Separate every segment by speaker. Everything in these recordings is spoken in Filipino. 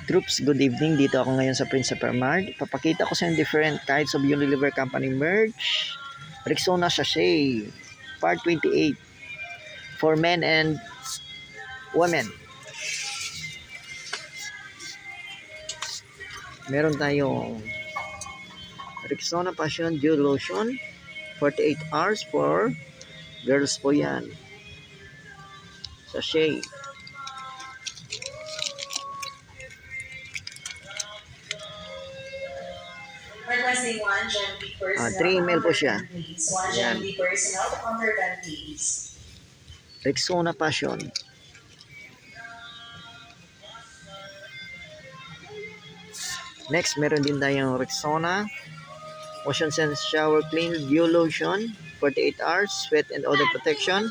Speaker 1: Troops, good evening. Dito ako ngayon sa Prince Supermart. Papakita ko sa inyo different types of Unilever Company merch. Rexona Sachet, Part 28. For men and women. Meron tayong Rexona Passion Dew Lotion, 48 hours for girls po yan. Sachet.
Speaker 2: Requesting 1 GMB personal.
Speaker 1: 3 ml po siya.
Speaker 2: 1 GMB personal counter ban please.
Speaker 1: Rexona Passion. Next, meron din tayong Rexona Motion Sense Shower Clean Dew Lotion, 48 hours, sweat and odor protection.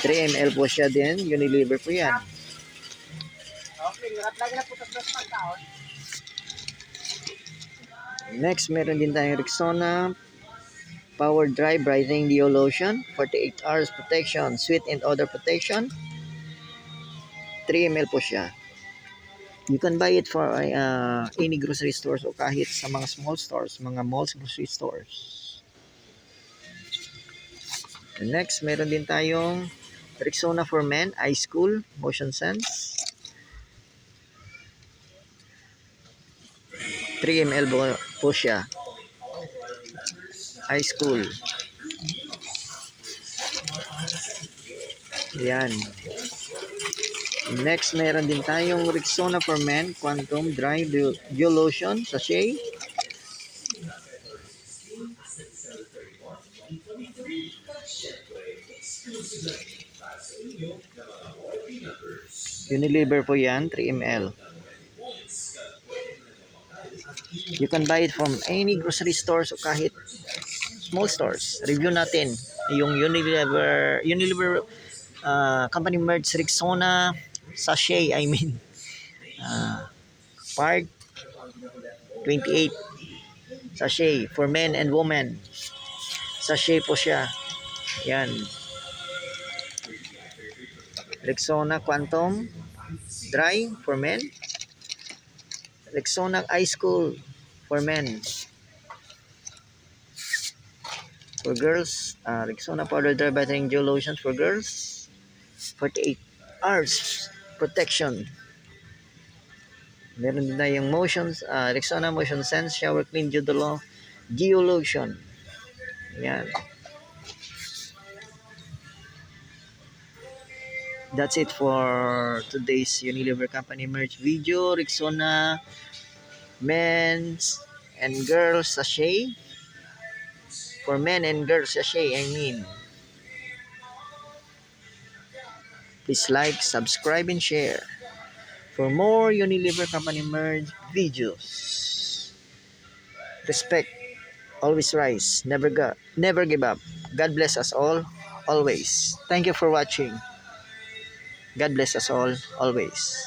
Speaker 1: $3 ml po siya din, Unilever po yan. Next, meron din tayong Rexona Power Dry Brightening Dew Lotion, 48 hours protection, sweat and odor protection. 3 ml po siya. You can buy it for any grocery stores o kahit sa mga small stores, mga malls, grocery stores. And next, meron din tayong Rexona for Men, Ice Cool, Motion Sense. 3 ml po siya. Ice Cool. Yan. Next, meron din tayong Rexona for Men Quantum Dry Dew Lotion Sachet. Unilever po yan, 3 ml. You can buy it from any grocery stores o kahit small stores. Review natin yung Unilever company merch Rexona Sachet, Part 28 Sachet for men and women. Sachet po siya. Yan. Rexona Quantum Dry for men. Rexona Ice Cool for men. For girls, Rexona Powder Dry Brightening Dew Lotion for girls. 48 hours protection. Meron din tayong Rexona Motion Sense Shower Clean Dew Lotion. Yan. That's it for today's Unilever Company merch video. Rexona men's and girls sachet. For men and girls sachet, Please like, subscribe, and share for more Unilever Company merge videos. Respect, always rise, never give up. God bless us all, always. Thank you for watching. God bless us all, always.